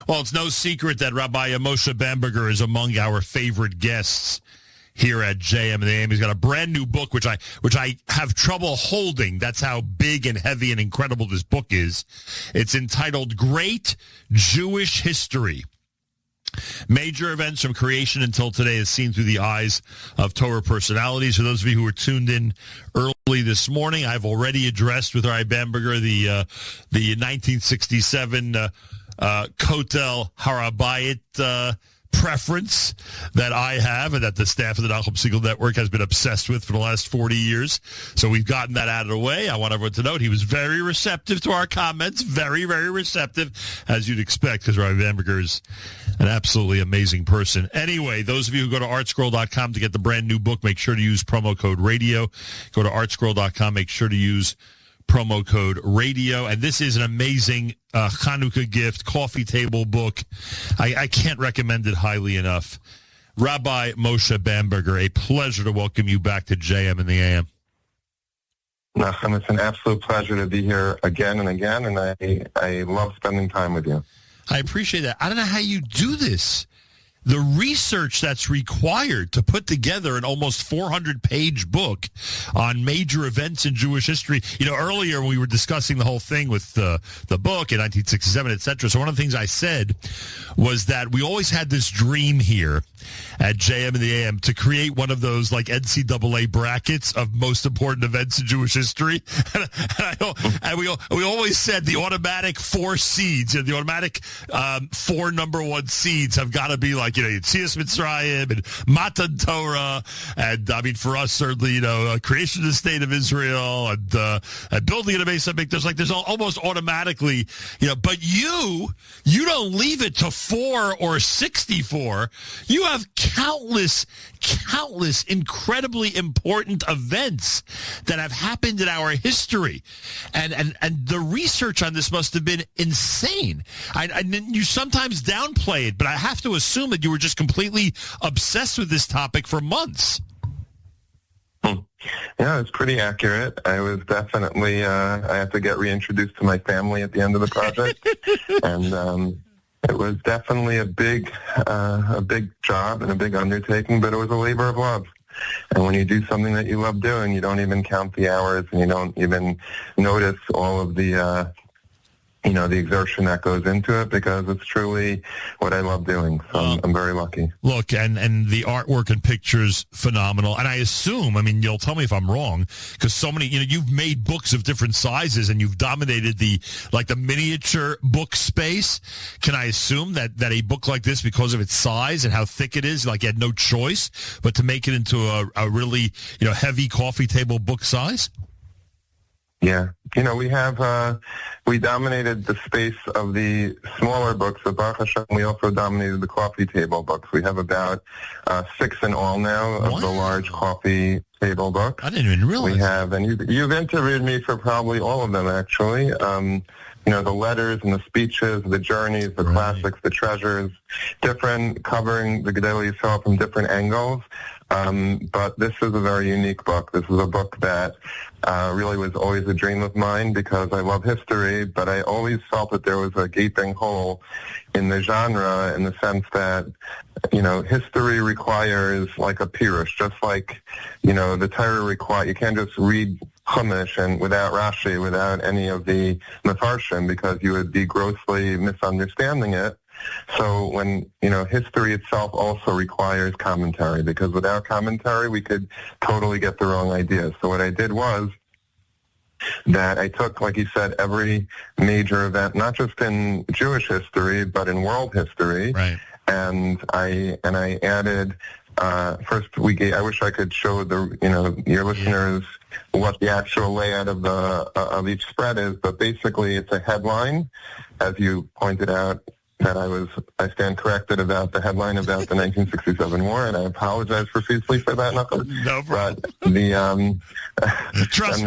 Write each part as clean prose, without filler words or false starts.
Well, it's no secret that Rabbi Moshe Bamberger is among our favorite guests here at JM and the AM. He's got a brand new book, which I have trouble holding. That's how big and heavy and incredible this book is. It's entitled Great Jewish History. Major events from creation until today is seen through the eyes of Torah personalities. For those of you who were tuned in early this morning, I've already addressed with Rabbi Bamberger the 1967 Kotel Harabayit preference that I have and that the staff of the Nachum Siegel Network has been obsessed with for the last 40 years. So we've gotten that out of the way. I want everyone to note he was very receptive to our comments, very, very receptive, as you'd expect, because Rabbi Bamberger is an absolutely amazing person. Anyway, those of you who go to ArtScroll.com to get the brand new book, make sure to use promo code RADIO. Go to ArtScroll.com, make sure to use promo code RADIO. And this is an amazing Hanukkah gift, coffee table book. I can't recommend it highly enough. Rabbi Moshe Bamberger, a pleasure to welcome you back to JM and the AM. Nachum, it's an absolute pleasure to be here again and again, and I love spending time with you. I appreciate that. I don't know how you do this. The research that's required to put together an almost 400-page book on major events in Jewish history. You know, earlier we were discussing the whole thing with the book in 1967, et cetera. So one of the things I said was that we always had this dream here at JM and the AM to create one of those like NCAA brackets of most important events in Jewish history. And we always said the automatic 4 seeds, the automatic 4 number 1 seeds have got to be like, Yetzias Mitzrayim and Matan Torah, and I mean for us certainly, creation of the state of Israel and building of the Beis Hamikdash. There's almost automatically, but you don't leave it to 4 or 64. You have countless incredibly important events that have happened in our history, and the research on this must have been insane. You sometimes downplay it, but I have to assume that you were just completely obsessed with this topic for months. Yeah, it's pretty accurate. I was definitely, I had to get reintroduced to my family at the end of the project. And it was definitely a big job and a big undertaking, but it was a labor of love. And when you do something that you love doing, you don't even count the hours and you don't even notice all of the the exertion that goes into it, because it's truly what I love doing. So I'm very lucky. Look, and the artwork and pictures, phenomenal. And I assume, you'll tell me if I'm wrong, because so many, you've made books of different sizes and you've dominated the miniature book space. Can I assume that a book like this, because of its size and how thick it is, you had no choice but to make it into a really, heavy coffee table book size? Yeah. We dominated the space of the smaller books. But Baruch Hashem, we also dominated the coffee table books. We have about 6 in all now of the large coffee table books. I didn't even realize. We have, and you've interviewed me for probably all of them, actually. The letters and the speeches, the journeys, the classics, the treasures, different, covering the Gedolei Yisrael from different angles. But this is a very unique book. This is a book that really was always a dream of mine, because I love history, but I always felt that there was a gaping hole in the genre, in the sense that, history requires like a pirush, just like, the Torah requires. You can't just read Chumash and without Rashi, without any of the Mefarshim, because you would be grossly misunderstanding it. So when, history itself also requires commentary, because without commentary, we could totally get the wrong ideas. So what I did was that I took, like you said, every major event, not just in Jewish history, but in world history. Right. And I added, first I wish I could show your listeners what the actual layout of each spread is, but basically it's a headline, as you pointed out, that I stand corrected about the headline about the 1967 war, and I apologize profusely for that, Nachum. No problem. But the trust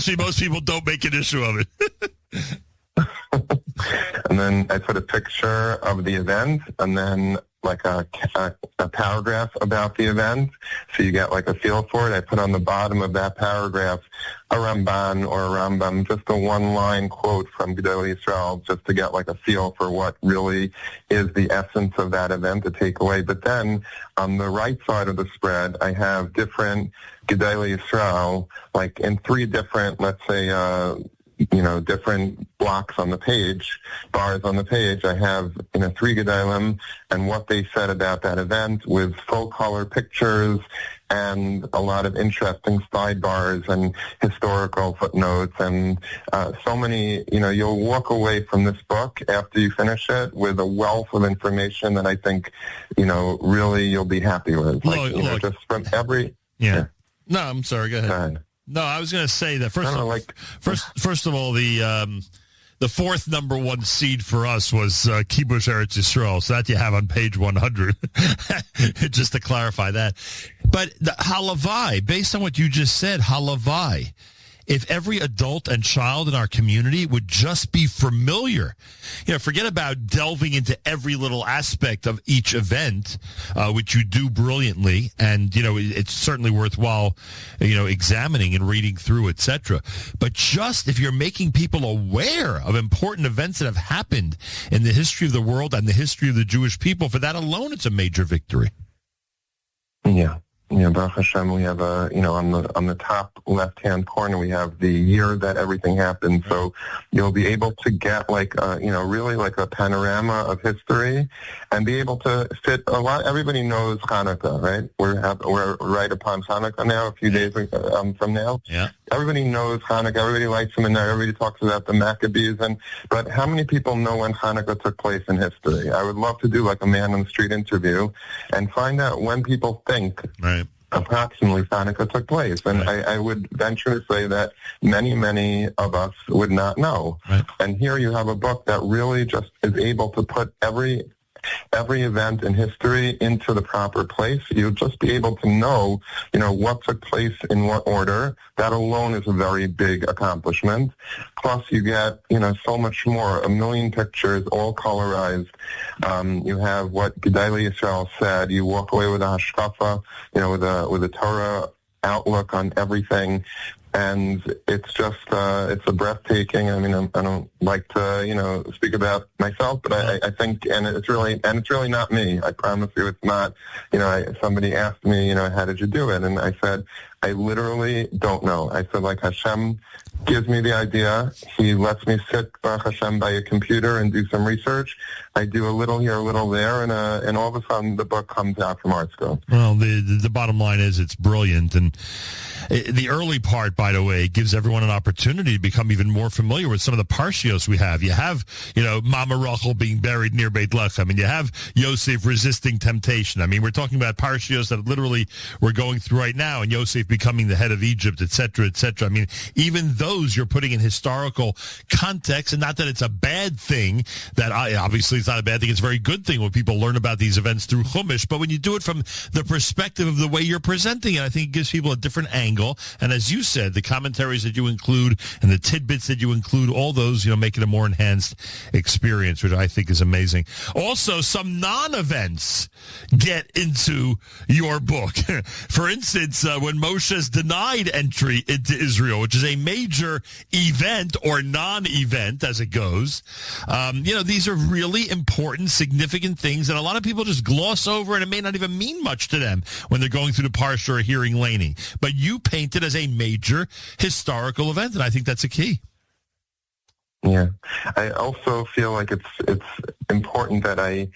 me, most people don't make an issue of it. And then I put a picture of the event, and then like a paragraph about the event, so you get like a feel for it. I put on the bottom of that paragraph a Ramban or a Rambam, just a one-line quote from Gedolei Yisrael, just to get like a feel for what really is the essence of that event, the takeaway. But then on the right side of the spread, I have different Gedolei Yisrael, like in three different, let's say, different blocks on the page, bars on the page. I have, three Gedolim and what they said about that event with full-color pictures and a lot of interesting sidebars and historical footnotes and so many, you'll walk away from this book after you finish it with a wealth of information that I think, really you'll be happy with. Look, just from every... Yeah. No, I'm sorry. Go ahead. No, I was going to say that first of all, the fourth number one seed for us was Kibush Eretz Yisrael, so that you have on page 100, just to clarify that. But the Halavai, based on what you just said, Halavai, if every adult and child in our community would just be familiar, forget about delving into every little aspect of each event, which you do brilliantly, and, it's certainly worthwhile, examining and reading through, etc. But just if you're making people aware of important events that have happened in the history of the world and the history of the Jewish people, for that alone, it's a major victory. Yeah. Yeah, Baruch Hashem, we have on the top left-hand corner, we have the year that everything happened. So you'll be able to get really like a panorama of history and be able to fit a lot. Everybody knows Hanukkah, right? We're right upon Hanukkah now, a few days from now. Yeah. Everybody knows Hanukkah. Everybody lights them in there. Everybody talks about the Maccabees. But how many people know when Hanukkah took place in history? I would love to do like a man-on-the-street interview and find out when people think approximately Hanukkah took place. And I would venture to say that many, many of us would not know. Right. And here you have a book that really just is able to put every event in history into the proper place. You'll just be able to know, what took place in what order. That alone is a very big accomplishment. Plus you get, so much more, a million pictures, all colorized. You have what Gedolei Yisrael said. You walk away with a hashkafa, with a Torah outlook on everything. And it's just, it's a breathtaking. I mean, I don't like to, speak about myself, but I think, and it's really not me. I promise you it's not. Somebody asked me, how did you do it? And I said, I literally don't know. I said, like, Hashem gives me the idea. He lets me sit, Baruch Hashem, by a computer and do some research. I do a little here, a little there, and all of a sudden the book comes out from ArtScroll. Well, the bottom line is it's brilliant. And the early part, by the way, gives everyone an opportunity to become even more familiar with some of the parshios we have. You have, Mama Rachel being buried near Beit Lechem, and you have Yosef resisting temptation. I mean, we're talking about parshios that literally we're going through right now, and Yosef becoming the head of Egypt, et cetera, et cetera. I mean, even those you're putting in historical context, and not that it's a bad thing, obviously it's not a bad thing, it's a very good thing when people learn about these events through Chumash, but when you do it from the perspective of the way you're presenting it, I think it gives people a different angle. And as you said, the commentaries that you include and the tidbits that you include, all those, make it a more enhanced experience, which I think is amazing. Also, some non-events get into your book. For instance, when Moshe's denied entry into Israel, which is a major event or non-event as it goes, these are really important, significant things that a lot of people just gloss over, and it may not even mean much to them when they're going through the parsha or hearing laning. But you paint it as a major historical event, and I think that's a key. Yeah. I also feel like it's important that I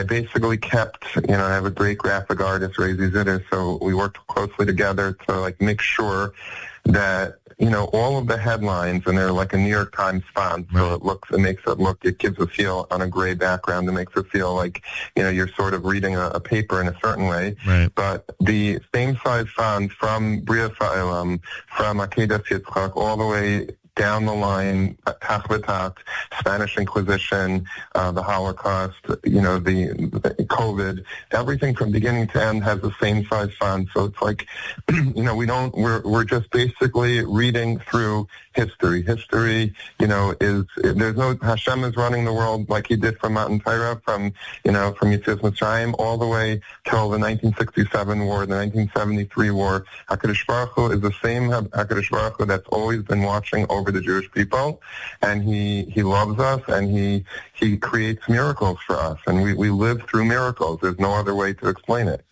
basically kept, I have a great graphic artist, Razy Zitter, so we worked closely together to make sure that, all of the headlines, and they're like a New York Times font, so it gives a feel on a gray background. It makes it feel like, you're sort of reading a paper in a certain way. Right. But the same size font from Bria Fa'ilam, from Akedah Yitzchak, all the way down the line, Tach V'Tat, Spanish Inquisition, the Holocaust, the COVID, everything from beginning to end has the same size font. So it's like, we're just basically reading through history. History, there's no, Hashem is running the world like he did from Matan Torah, from Yetzias Mitzrayim all the way till the 1967 war, the 1973 war. HaKadosh Baruch Hu is the same HaKadosh Baruch Hu that's always been watching over the Jewish people, and he loves us, and he creates miracles for us, and we live through miracles. There's no other way to explain it.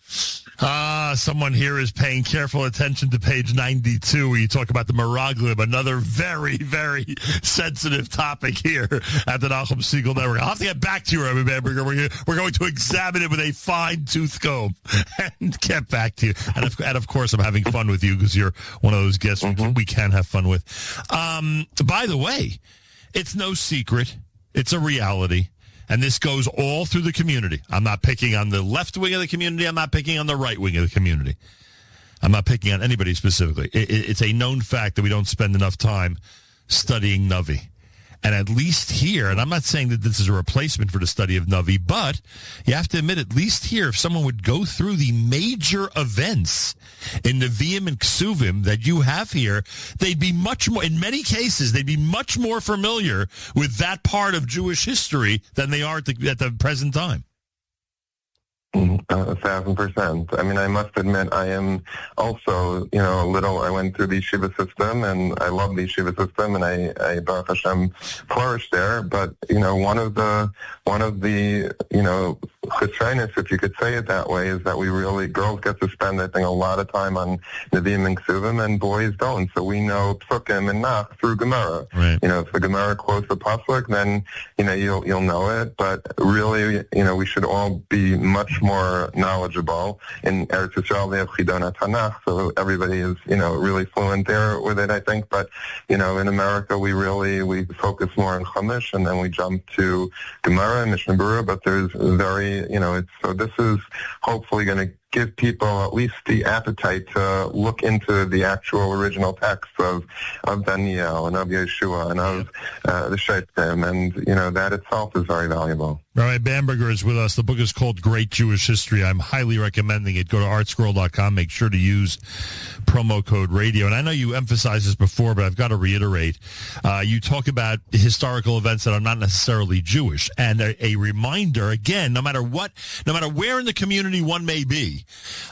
Someone here is paying careful attention to page 92 where you talk about the Meraglim, another very, very sensitive topic here at the Nachum Segal Network. I'll have to get back to you, Rabbi Bamberger. We're going to examine it with a fine-tooth comb and get back to you. And of course, I'm having fun with you because you're one of those guests we can have fun with. By the way, it's no secret. It's a reality. And this goes all through the community. I'm not picking on the left wing of the community. I'm not picking on the right wing of the community. I'm not picking on anybody specifically. It's a known fact that we don't spend enough time studying Navi. And at least here, and I'm not saying that this is a replacement for the study of Navi, but you have to admit, at least here, if someone would go through the major events in Nevi'im and Ksuvim that you have here, they'd be much more, in many cases, they'd be much more familiar with that part of Jewish history than they are at the present time. 1,000%. I mean, I must admit, I am also, I went through the yeshiva system, and I love the yeshiva system, and I Baruch Hashem, flourished there. But, one of the chesronos, if you could say it that way, is that girls get to spend, I think, a lot of time on Nevi'im and Ksuvim, and boys don't. So we know Psukim and Nach through Gemara. Right. If the Gemara quotes a pasuk, then, you'll know it. But really, we should all be much more knowledgeable. In Eretz Yisrael, they have Chidon Tanakh, so everybody is, really fluent there with it, I think. But, in America, we focus more on Chumash, and then we jump to Gemara and Mishnah Berurah, but there's very, so this is hopefully going to give people at least the appetite to look into the actual original texts of Daniel and of Yeshua and of the Shaitim, and, that itself is very valuable. Rabbi Bamberger is with us. The book is called Great Jewish History. I'm highly recommending it. Go to ArtScroll.com. Make sure to use promo code radio. And I know you emphasized this before, but I've got to reiterate. You talk about historical events that are not necessarily Jewish. And a reminder, again, no matter where in the community one may be,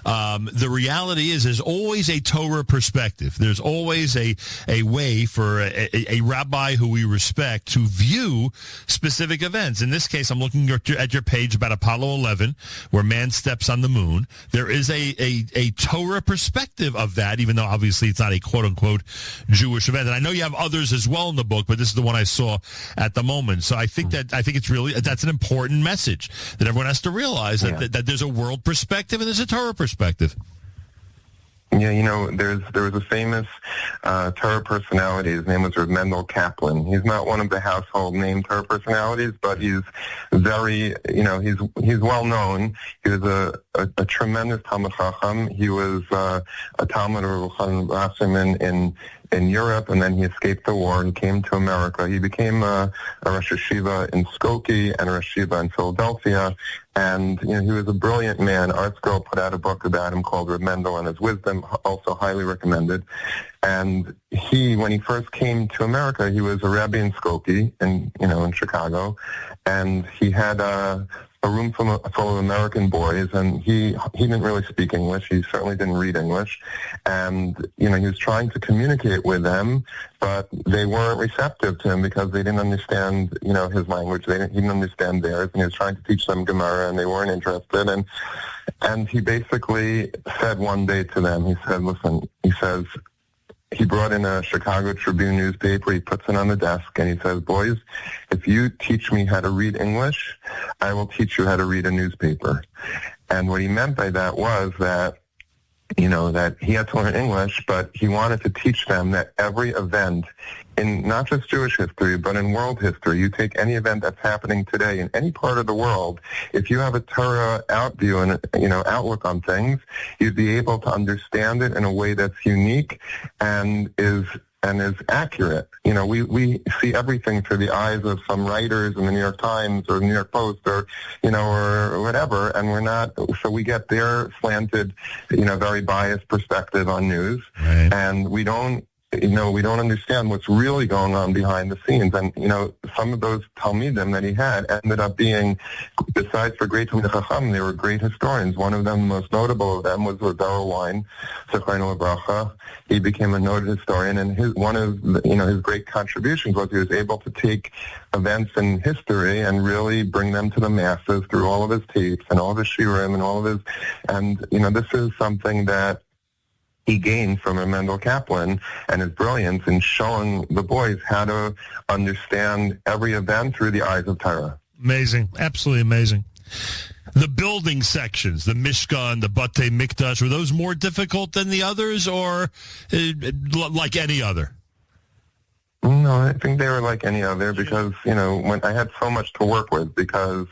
the reality is there's always a Torah perspective. There's always a way for a rabbi who we respect to view specific events. In this case, I'm looking at your page about Apollo 11, where man steps on the moon. There is a Torah perspective of that, even though obviously it's not a quote-unquote Jewish event. And I know you have others as well in the book, but this is the one I saw at the moment. So I think it's really, that's an important message that everyone has to realize that there's a world perspective and there's a Torah perspective. Yeah, there was a famous Torah personality. His name was Mendel Kaplan. He's not one of the household name Torah personalities, but he's very, he's well known. He was a tremendous Talmud Chacham. He was a Talmud of Rasim in Europe, and then he escaped the war. He came to America. He became a Rosh Yeshiva in Skokie and a Rosh Yeshiva in Philadelphia. And, he was a brilliant man. ArtScroll put out a book about him called Reb Mendel and His Wisdom, also highly recommended. And when he first came to America, he was a rabbi in Skokie, in Chicago. And he had a room full of American boys, and he didn't really speak English. He certainly didn't read English. And, he was trying to communicate with them, but they weren't receptive to him because they didn't understand, his language. He didn't understand theirs, and he was trying to teach them Gemara, and they weren't interested. And he basically said one day to them, he said, listen, he brought in a Chicago Tribune newspaper. He puts it on the desk, and he says, boys, if you teach me how to read English, I will teach you how to read a newspaper. And what he meant by that was that, that he had to learn English, but he wanted to teach them that every event in not just Jewish history, but in world history, you take any event that's happening today in any part of the world, if you have a Torah view and, outlook on things, you'd be able to understand it in a way that's unique and is accurate. We see everything through the eyes of some writers in the New York Times or the New York Post or whatever, and we're not, so we get their slanted, very biased perspective on news, right. And we don't we don't understand what's really going on behind the scenes. And, some of those Talmidim that he had ended up being, besides for great Talmidei Chacham, they were great historians. One of them, the most notable of them, was Rabbi Wein, Zechariah Lebracha. He became a noted historian, and one of his great contributions was he was able to take events in history and really bring them to the masses through all of his tapes and all of his shiurim and all of his, and this is something that he gained from Mendel Kaplan and his brilliance in showing the boys how to understand every event through the eyes of Torah. Amazing. Absolutely amazing. The building sections, the Mishkan, the Batei Mikdash, were those more difficult than the others, or like any other? No, I think they were like any other because, when I had so much to work with because,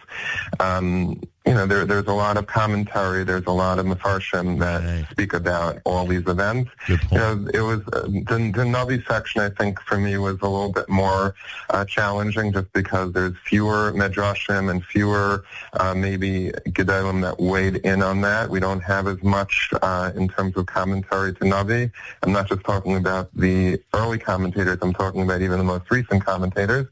there's a lot of commentary, there's a lot of mefarshim that speak about all these events. Good point. It was, the Navi section, I think, for me was a little bit more challenging just because there's fewer medrashim and fewer maybe gedalim that weighed in on that. We don't have as much in terms of commentary to Navi. I'm not just talking about the early commentators, I'm talking about even the most recent commentators.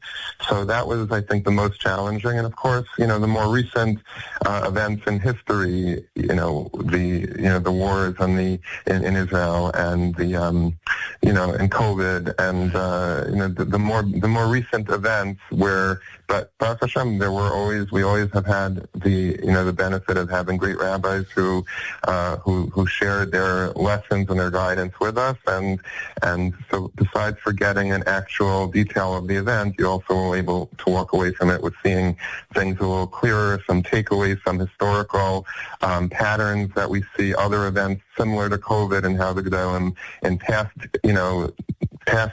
So that was, I think, the most challenging. And of course, the more recent events in history, the wars in Israel and the and COVID and the more recent events but Baruch Hashem, we always have had the benefit of having great rabbis who shared their lessons and their guidance with us, and so besides for getting an actual detail of the event, you also were able to walk away from it with seeing things a little clearer, some takeaways, some historical patterns that we see, other events similar to COVID and how the Gedolim in past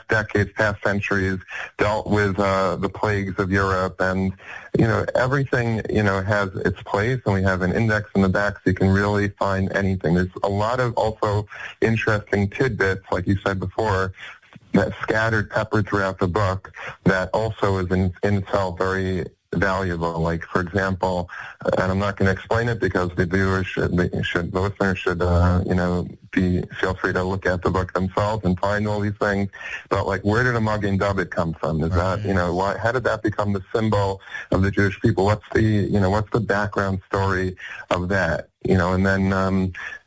decades, past centuries dealt with the plagues of Europe, and everything has its place, and we have an index in the back so you can really find anything. There's a lot of also interesting tidbits, like you said before, that scattered, peppered throughout the book that also is in itself very valuable. Like, for example, and I'm not going to explain it because the listeners should feel free to look at the book themselves and find all these things. But like, where did a Magen David come from? Is that, how did that become the symbol of the Jewish people? What's the background story of that? And then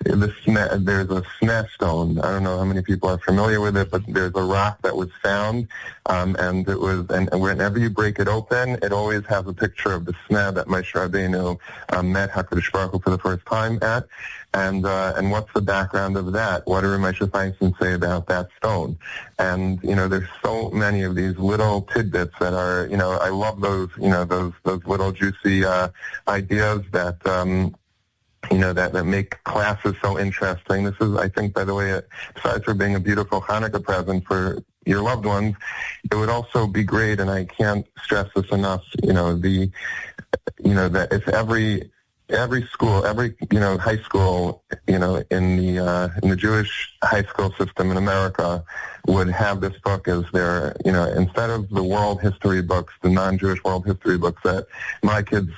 there's a sneh stone. I don't know how many people are familiar with it, but there's a rock that was found, and whenever you break it open, it always has a picture of the sneh that Moshe Rabbeinu met HaKadosh Baruch Hu for the first time at. And what's the background of that? What do Moshe Feinstein say about that stone? And there's so many of these little tidbits that are, I love those, those little juicy ideas that. That make classes so interesting. This is, I think, by the way, besides for being a beautiful Hanukkah present for your loved ones, it would also be great, and I can't stress this enough, that if every school, high school, in the Jewish high school system in America would have this book as their, instead of the world history books, the non-Jewish world history books that my kids,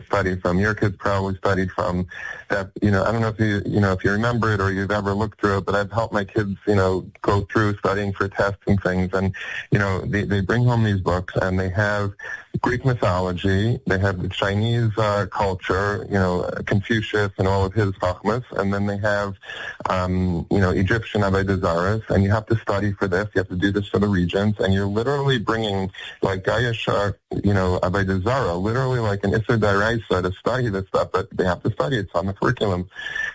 studied from, your kids probably studied from, that, I don't know if if you remember it or you've ever looked through it, but I've helped my kids, go through studying for tests and things, and, they bring home these books and they have Greek mythology, they have the Chinese culture, Confucius and all of his chachmas, and then they have, Egyptian Avodah Zaras, and you have to study for this, you have to do this for the regents, and you're literally bringing, like Gayashar, Avodah Zara, literally like an Issur D'Oraisa to study this stuff, but they have to study it, it's on the curriculum.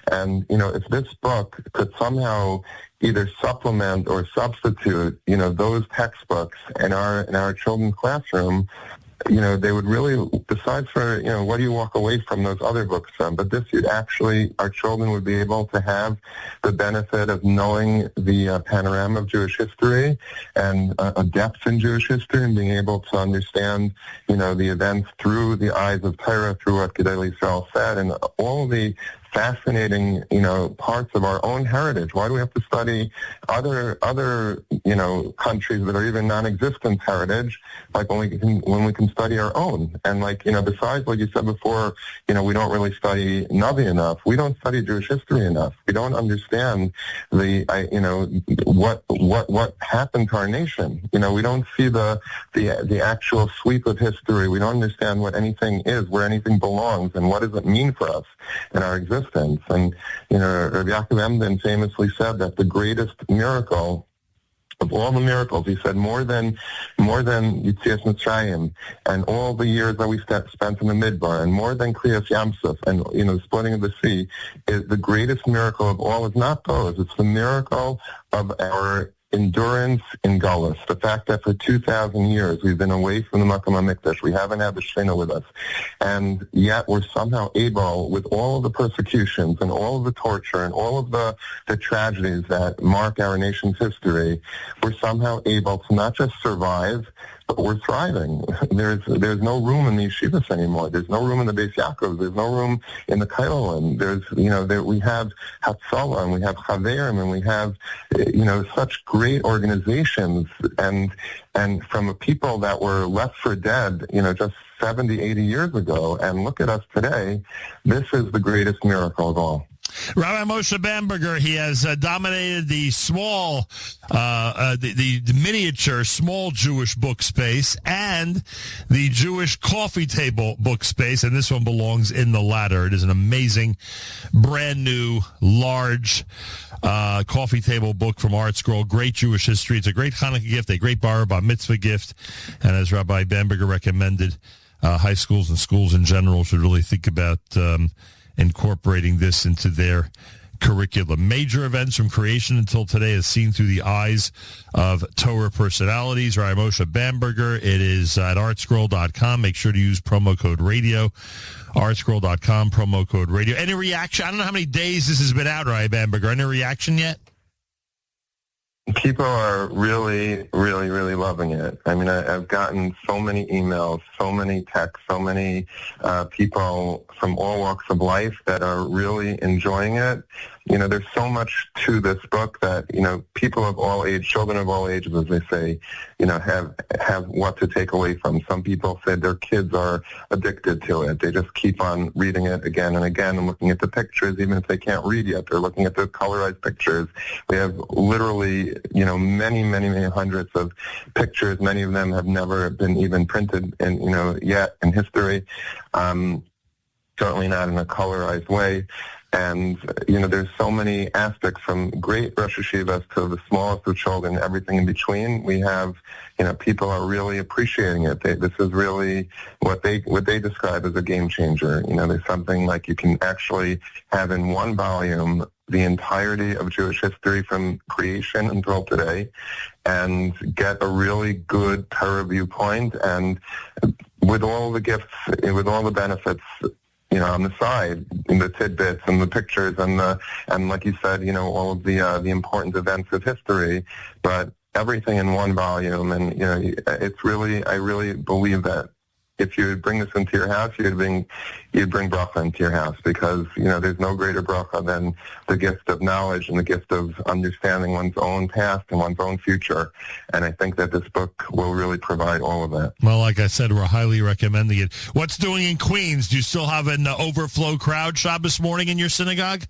And, if this book could somehow either supplement or substitute, those textbooks in our children's classroom, they would really, besides for, what do you walk away from those other books from? But this, our children would be able to have the benefit of knowing the panorama of Jewish history and a depth in Jewish history, and being able to understand, the events through the eyes of Torah, through what Gedolei Yisrael said, and all the fascinating, parts of our own heritage. Why do we have to study other countries that are even non-existent heritage, like when we can study our own? And besides, like you said before, we don't really study Navi enough. We don't study Jewish history enough. We don't understand what happened to our nation. We don't see the actual sweep of history. We don't understand what anything is, where anything belongs, and what does it mean for us in our existence. And Rabbi Yaakov Emden famously said that the greatest miracle of all the miracles, he said, more than Yitzias Mitzrayim and all the years that we spent in the Midbar, and more than Kriyas Yamsuf and the splitting of the sea, is the greatest miracle of all. Is not those. It's the miracle of our endurance in Galus. The fact that for 2,000 years we've been away from the Makam HaMikdash. We haven't had the Shekhinah with us. And yet we're somehow able, with all of the persecutions and all of the torture and all of the tragedies that mark our nation's history, we're somehow able to not just survive, but we're thriving. There's no room in the yeshivas anymore. There's no room in the Beis Yaakov. There's no room in the Kailolim. We have Hatzalah, and we have Chaverim, and we have, such great organizations, and from a people that were left for dead, just 70, 80 years ago, and look at us today. This is the greatest miracle of all. Rabbi Moshe Bamberger, he has dominated the small, the miniature small Jewish book space and the Jewish coffee table book space, and this one belongs in the latter. It is an amazing, brand new, large coffee table book from ArtScroll. Great Jewish history. It's a great Hanukkah gift, a great bar mitzvah gift, and as Rabbi Bamberger recommended, high schools and schools in general should really think about incorporating this into their curriculum. Major events from creation until today is seen through the eyes of Torah personalities. Rabbi Moshe Bamberger. It is at artscroll.com. Make sure to use promo code radio. artscroll.com, promo code radio. Any reaction? I don't know how many days this has been out, Rabbi Bamberger. Any reaction yet? People are really, really, really loving it. I mean, I've gotten so many emails, so many texts, so many people from all walks of life that are really enjoying it. There's so much to this book that, people of all ages, children of all ages, as they say, have what to take away from. Some people said their kids are addicted to it. They just keep on reading it again and again and looking at the pictures, even if they can't read yet. They're looking at the colorized pictures. We have literally, many, many, many hundreds of pictures. Many of them have never been even printed yet in history. Certainly not in a colorized way. And, there's so many aspects from great Rosh Hashivas to the smallest of children, everything in between. We have, people are really appreciating it. This is really what they describe as a game changer. There's something like you can actually have in one volume the entirety of Jewish history from creation until today and get a really good Torah viewpoint, and with all the gifts, with all the benefits, on the side, in the tidbits and the pictures and like you said, all of the important events of history, but everything in one volume. And, it's really, I really believe that if you would bring this into your house, you'd bring bracha into your house, because, there's no greater bracha than the gift of knowledge and the gift of understanding one's own past and one's own future. And I think that this book will really provide all of that. Well, like I said, we're highly recommending it. What's doing in Queens? Do you still have an overflow crowd Shabbos morning in your synagogue?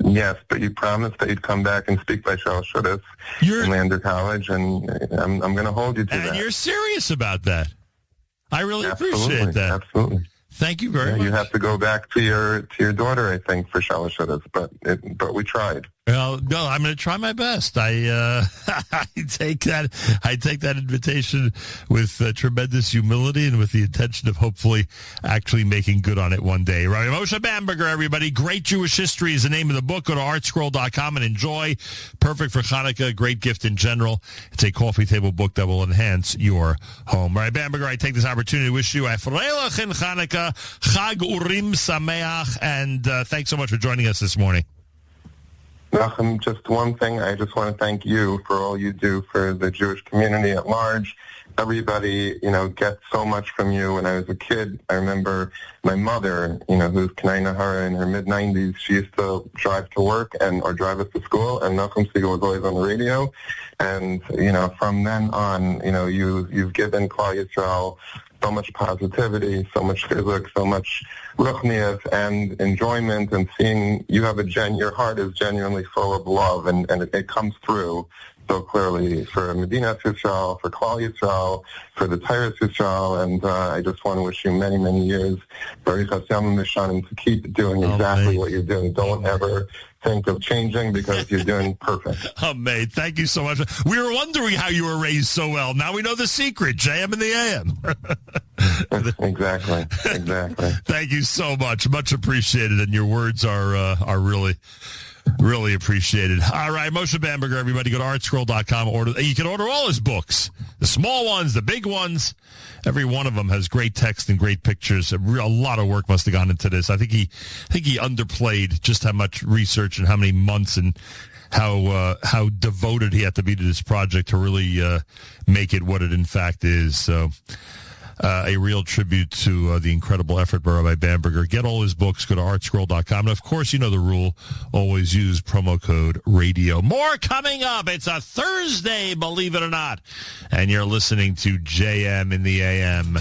Yes, but you promised that you'd come back and speak by Shalosh Shudas in Lander College, and I'm going to hold you to that. And you're serious about that? I really appreciate that. Absolutely. Thank you very much. You have to go back to your daughter, I think, for Shalosh Shudas, but we tried. Well, no, I'm going to try my best. I take that invitation with tremendous humility and with the intention of hopefully actually making good on it one day. Rabbi Moshe Bamberger, everybody. Great Jewish History is the name of the book. Go to artscroll.com and enjoy. Perfect for Hanukkah. Great gift in general. It's a coffee table book that will enhance your home. Rabbi Bamberger, I take this opportunity to wish you a Freilich in Hanukkah, Chag Urim Sameach, and thanks so much for joining us this morning. Nachum, just one thing. I just want to thank you for all you do for the Jewish community at large, everybody, gets so much from you. When I was a kid, I remember my mother, who's Kanai Nahara in her mid-90s, she used to drive to work or drive us to school, and Nachum Siegel was always on the radio. And, from then on, you've given Klal Yisrael so much positivity, so much chizuk, so much ruchnius and enjoyment, and seeing you have your heart is genuinely full of love, and it comes through so clearly for Medina Yisrael, for Klal Yisrael, for the Torah Yisrael, and I just want to wish you many, many years, to keep doing exactly what you're doing. Don't ever think of changing, because you're doing perfect. Oh, mate, thank you so much. We were wondering how you were raised so well. Now we know the secret, JM and the AM. Exactly. Thank you so much. Much appreciated, and your words are really appreciated. All right, Moshe Bamberger, everybody, go to ArtScroll.com. You can order all his books, the small ones, the big ones. Every one of them has great text and great pictures. A lot of work must have gone into this. I think he underplayed just how much research and how many months and how devoted he had to be to this project to really make it what it in fact is. So a real tribute to the incredible effort by Rabbi Bamberger. Get all his books. Go to ArtScroll.com. And, of course, you know the rule. Always use promo code RADIO. More coming up. It's a Thursday, believe it or not. And you're listening to JM in the AM.